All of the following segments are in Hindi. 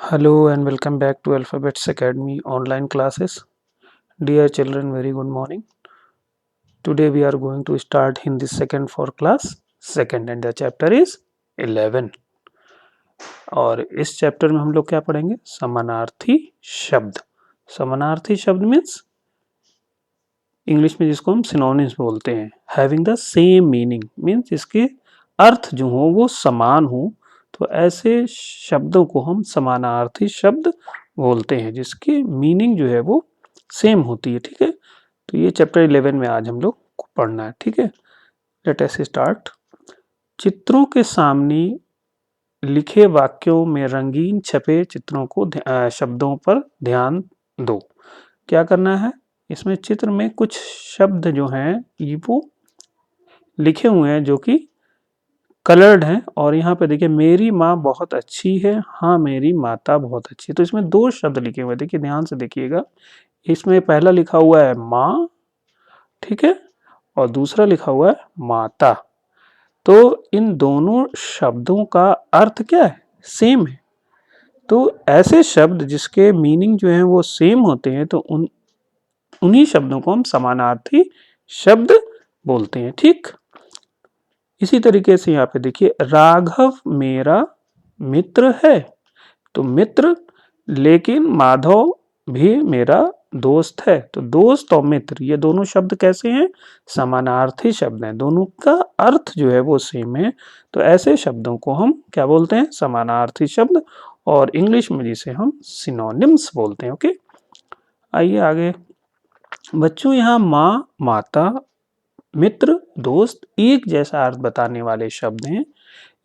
Hello and welcome back to Alphabets Academy online classes. Dear children, very good morning. Today we are going to start Hindi second for class second and the chapter is 11. और इस चैप्टर में हम लोग क्या पढ़ेंगे? समानार्थी शब्द. समानार्थी शब्द मीन्स इंग्लिश में जिसको हम सिनोनिम्स बोलते हैं. Having the same meaning means इसके अर्थ जो हो वो समान हो, तो ऐसे शब्दों को हम समानार्थी शब्द बोलते हैं जिसकी मीनिंग जो है वो सेम होती है. ठीक है, तो ये चैप्टर 11 में आज हम लोग को पढ़ना है. ठीक है, लेट अस स्टार्ट. चित्रों के सामने लिखे वाक्यों में रंगीन छपे चित्रों को शब्दों पर ध्यान दो. क्या करना है? इसमें चित्र में कुछ शब्द जो हैं ये वो लिखे हुए हैं जो कि कलर्ड हैं, और यहाँ पे देखिए मेरी माँ बहुत अच्छी है, हाँ मेरी माता बहुत अच्छी है. तो इसमें दो शब्द लिखे हुए हैं, देखिए ध्यान से देखिएगा. इसमें पहला लिखा हुआ है माँ, ठीक है, और दूसरा लिखा हुआ है माता. तो इन दोनों शब्दों का अर्थ क्या है? सेम है. तो ऐसे शब्द जिसके मीनिंग जो है वो सेम होते हैं, तो उन्हीं शब्दों को हम समानार्थी शब्द बोलते हैं. ठीक, इसी तरीके से यहाँ पे देखिए राघव मेरा मित्र है, तो मित्र, लेकिन माधव भी मेरा दोस्त है. तो दोस्त और मित्र ये दोनों शब्द कैसे हैं? समानार्थी शब्द हैं, दोनों का अर्थ जो है वो सेम है. तो ऐसे शब्दों को हम क्या बोलते हैं? समानार्थी शब्द, और इंग्लिश में जिसे हम सिनोनिम्स बोलते हैं. ओके, आइए आगे. बच्चों यहाँ माँ, माता, मित्र, दोस्त एक जैसा अर्थ बताने वाले शब्द हैं.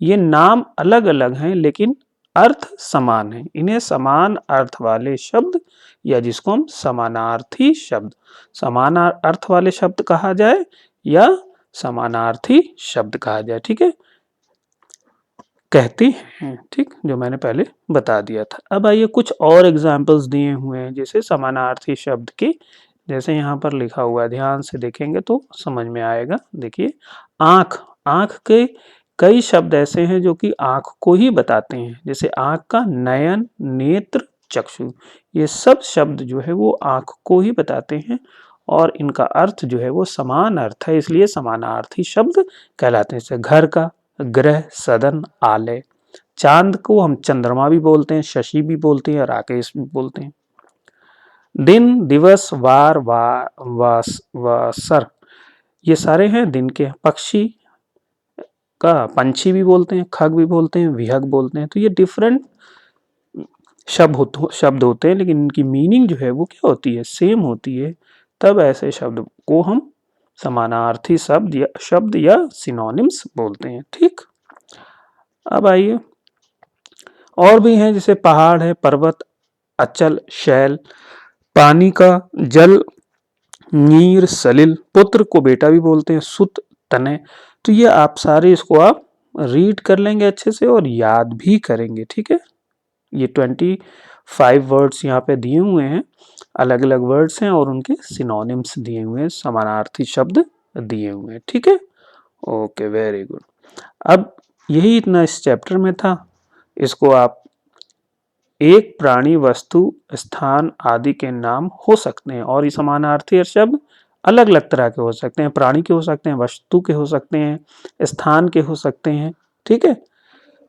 ये नाम अलग अलग हैं लेकिन अर्थ समान है. इन्हें समान अर्थ वाले शब्द या जिसको हम समानार्थी शब्द, समान अर्थ वाले शब्द कहा जाए या समानार्थी शब्द कहा जाए. ठीक है, कहते हैं. ठीक, जो मैंने पहले बता दिया था. अब आइए कुछ और एग्जाम्पल्स दिए हुए हैं जैसे समानार्थी शब्द के. जैसे यहाँ पर लिखा हुआ है, ध्यान से देखेंगे तो समझ में आएगा. देखिए आँख, आँख के कई शब्द ऐसे हैं जो कि आँख को ही बताते हैं. जैसे आँख का नयन, नेत्र, चक्षु, ये सब शब्द जो है वो आँख को ही बताते हैं और इनका अर्थ जो है वो समान अर्थ है, इसलिए समानार्थी शब्द कहलाते हैं. जैसे घर का ग्रह, सदन, आलय. चांद को हम चंद्रमा भी बोलते हैं, शशि भी बोलते हैं, राकेश भी बोलते हैं. दिन, दिवस, वार, वासर, ये सारे हैं दिन के. पक्षी का पंछी भी बोलते हैं, खग भी बोलते हैं, विहग बोलते हैं. तो ये डिफरेंट शब्द होते हैं लेकिन इनकी मीनिंग जो है वो क्या होती है? सेम होती है. तब ऐसे शब्द को हम समानार्थी शब्द या सिनोनिम्स बोलते हैं. ठीक, अब आइए और भी हैं जैसे पहाड़ है, पर्वत, अचल, शैल, पानी का, जल, नीर, सलिल, पुत्र को बेटा भी बोलते हैं, सुत, तने. तो ये आप सारे इसको आप रीड कर लेंगे अच्छे से और याद भी करेंगे. ठीक है, ये 25 वर्ड्स यहाँ पे दिए हुए हैं, अलग अलग वर्ड्स हैं और उनके सिनोनिम्स दिए हुए हैं, समानार्थी शब्द दिए हुए हैं. ठीक है, ओके, वेरी गुड. अब यही इतना इस चैप्टर में था. इसको आप एक प्राणी, वस्तु, स्थान आदि के नाम हो सकते हैं और ये समानार्थी शब्द अलग अलग तरह के हो सकते हैं. प्राणी के हो सकते हैं, वस्तु के हो सकते हैं, स्थान के हो सकते हैं. ठीक है,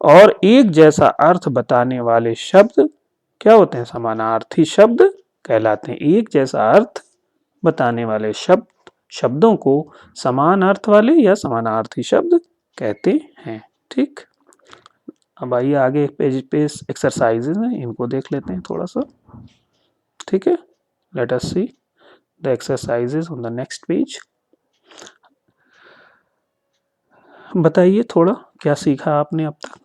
और एक जैसा अर्थ बताने वाले शब्द क्या होते हैं? समानार्थी शब्द कहलाते हैं. एक जैसा अर्थ बताने वाले शब्दों को समान अर्थ वाले या समानार्थी शब्द कहते हैं. ठीक, अब आइए आगे पेज पे एक्सरसाइजेज हैं, इनको देख लेते हैं थोड़ा सा. ठीक है, let us see the exercises on the next page. बताइए थोड़ा क्या सीखा आपने अब तक.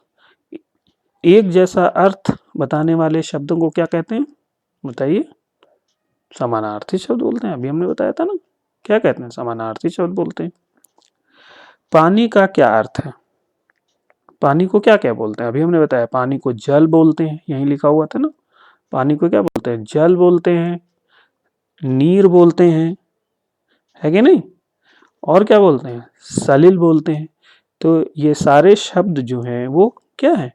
एक जैसा अर्थ बताने वाले शब्दों को क्या कहते हैं? बताइए. समानार्थी शब्द बोलते हैं, अभी हमने बताया था ना. क्या कहते हैं? समानार्थी शब्द बोलते हैं. पानी का क्या अर्थ है? पानी को क्या क्या बोलते हैं? अभी हमने बताया पानी को जल बोलते हैं, यहीं लिखा हुआ था ना. पानी को क्या बोलते हैं? जल बोलते हैं, नीर बोलते हैं, है कि नहीं? और क्या बोलते हैं? सलिल बोलते हैं. तो ये सारे शब्द जो हैं वो क्या है?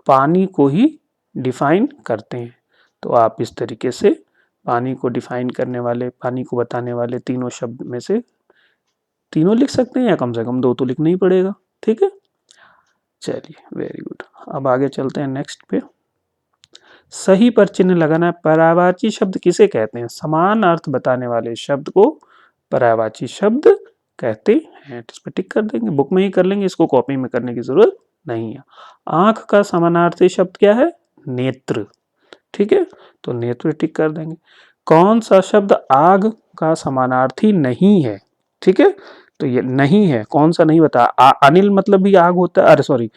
पानी को ही डिफाइन करते हैं। तो आप इस तरीके से पानी को डिफाइन करने वाले, पानी को बताने वाले तीनों शब्द में से तीनों लिख सकते हैं या कम से कम 2 तो लिखना ही पड़ेगा। ठीक है, चलिए वेरी गुड। अब आगे चलते हैं नेक्स्ट पे। सही पर चिन्ह लगाना। पर्यायवाची शब्द किसे कहते हैं? समान अर्थ बताने वाले शब्द को पर्यायवाची शब्द कहते हैं। इस पर टिक कर देंगे, बुक में ही कर लेंगे, इसको कॉपी में करने की जरूरत नहीं है। आंख का समानार्थी शब्द क्या है? नेत्र। ठीक है, तो नेत्र टिक कर देंगे। कौन सा शब्द आग का समानार्थी नहीं है? ठीक है, तो ये नहीं है, कौन सा नहीं बता। अनिल मतलब भी आग होता है, अरे सॉरी,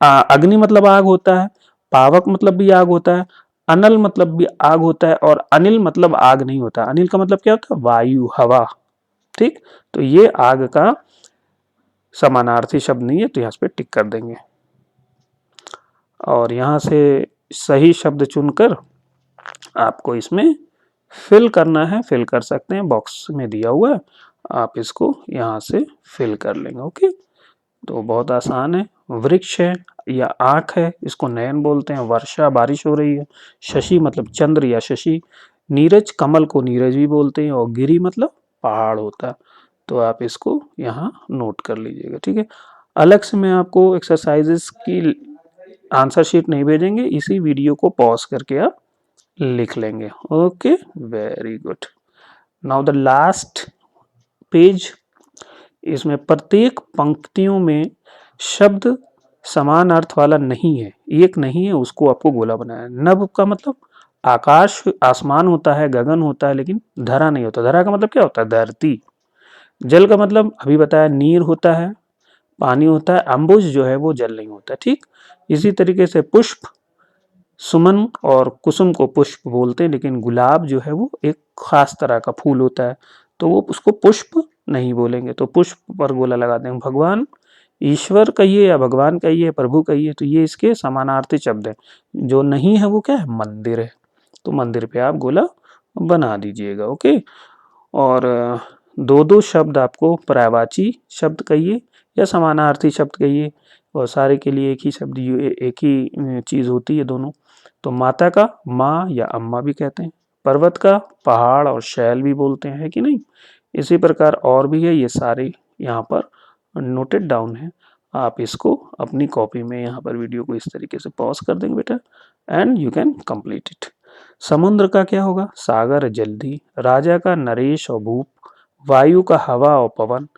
अग्नि मतलब आग होता है, पावक मतलब भी आग होता है, अनल मतलब भी आग होता है, और अनिल मतलब आग नहीं होता। अनिल का मतलब क्या होता है? वायु, हवा। ठीक, तो ये आग का समानार्थी शब्द नहीं है, तो यहाँ पे टिक कर देंगे। और यहाँ से सही शब्द चुनकर आपको इसमें फिल करना है, फिल कर सकते हैं, बॉक्स में दिया हुआ है, आप इसको यहाँ से फिल कर लेंगे। ओके, तो बहुत आसान है। वृक्ष है या आँख है, इसको नयन बोलते हैं। वर्षा, बारिश हो रही है। शशि मतलब चंद्र या शशि। नीरज, कमल को नीरज भी बोलते हैं। और गिरी मतलब पहाड़ होता है। तो आप इसको यहाँ नोट कर लीजिएगा। ठीक है, अलग से मैं आपको एक्सरसाइजेस की आंसर शीट नहीं भेजेंगे, इसी वीडियो को पॉज करके आप लिख लेंगे। Okay, very good. Now the last page. इसमें प्रत्येक पंक्तियों में शब्द समान अर्थ वाला नहीं है, एक नहीं है, उसको आपको गोला बनाना है। नभ का मतलब आकाश, आसमान होता है, गगन होता है, लेकिन धरा नहीं होता। धरा का मतलब क्या होता है? धरती। जल का मतलब अभी बताया, नीर होता है, पानी होता है। अम्बुज जो है वो जल नहीं होता। ठीक, इसी तरीके से पुष्प, सुमन और कुसुम को पुष्प बोलते हैं, लेकिन गुलाब जो है वो एक खास तरह का फूल होता है, तो वो उसको पुष्प नहीं बोलेंगे। तो पुष्प पर गोला लगा देंगे। भगवान, ईश्वर कहिए या भगवान कहिए, प्रभु कहिए, तो ये इसके समानार्थी शब्द है। जो नहीं है वो क्या है? मंदिर है। तो मंदिर पे आप गोला बना दीजिएगा। ओके, और दो दो शब्द आपको पर्यायवाची शब्द कहिए या समानार्थी शब्द कहिए, और सारे के लिए एक ही शब्द, एक ही चीज़ होती है दोनों। तो माता का माँ या अम्मा भी कहते हैं। पर्वत का पहाड़ और शैल भी बोलते हैं, है कि नहीं? इसी प्रकार और भी है, ये सारे यहाँ पर नोटेड डाउन है। आप इसको अपनी कॉपी में यहाँ पर वीडियो को इस तरीके से पॉज कर देंगे बेटा, and you can complete it. समुद्र का क्या होगा? सागर, जल्दी। राजा का नरेश और भूप। वायु का हवा और पवन।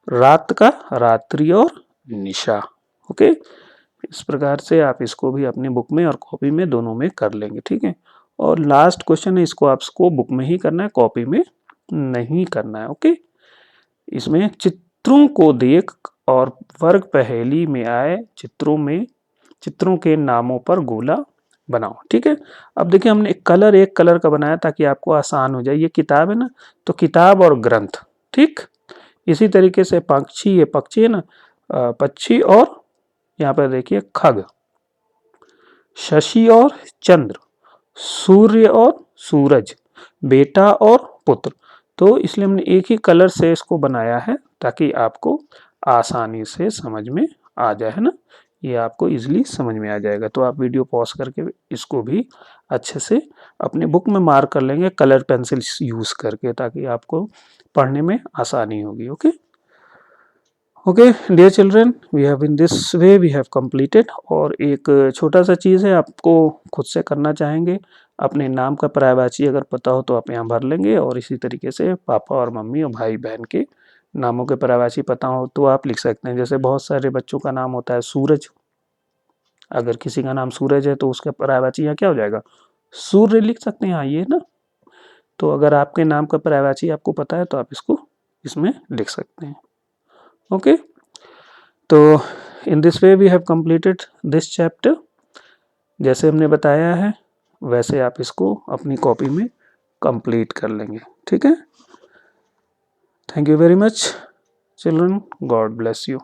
रात का रात्रि और निशा। ओके, इस प्रकार से आप इसको भी अपनी बुक में और कॉपी में दोनों में कर लेंगे। ठीक है, और लास्ट क्वेश्चन है, इसको आपको बुक में ही करना है, कॉपी में नहीं करना है। ओके, इसमें चित्रों को देख और वर्ग पहेली में आए चित्रों के नामों पर गोला बनाओ। ठीक है, अब देखिए हमने एक कलर का बनाया ताकि आपको आसान हो जाए। ये किताब है ना, तो किताब और ग्रंथ। ठीक, इसी तरीके से पक्षी, ये पक्षी है ना, पक्षी, और यहाँ पर देखिए खग। शशि और चंद्र। सूर्य और सूरज। बेटा और पुत्र। तो इसलिए हमने एक ही कलर से इसको बनाया है ताकि आपको आसानी से समझ में आ जाए, है ना। ये आपको इजीली समझ में आ जाएगा। तो आप वीडियो पॉज करके इसको भी अच्छे से अपने बुक में मार्क कर लेंगे कलर पेंसिल यूज करके, ताकि आपको पढ़ने में आसानी होगी। Okay okay dear children, we have in this way we have completed. और एक छोटा सा चीज़ है, आपको खुद से करना चाहेंगे। अपने नाम का पर्यायवाची अगर पता हो तो आप यहाँ भर लेंगे, और इसी तरीके से पापा और मम्मी और भाई बहन के नामों के पर्यायवाची पता हो तो आप लिख सकते हैं। जैसे बहुत सारे बच्चों का नाम होता है सूरज, अगर किसी का नाम सूरज है तो उसका पर्यायवाची यहाँ क्या हो जाएगा? सूर्य लिख सकते हैं। हाँ, ये ना, तो अगर आपके नाम का पर्यायवाची आपको पता है तो आप इसको इसमें लिख सकते हैं। ओके, तो in this way we have completed this chapter. जैसे हमने बताया है वैसे आप इसको अपनी कॉपी में कंप्लीट कर लेंगे। ठीक है, thank you very much children, God bless you.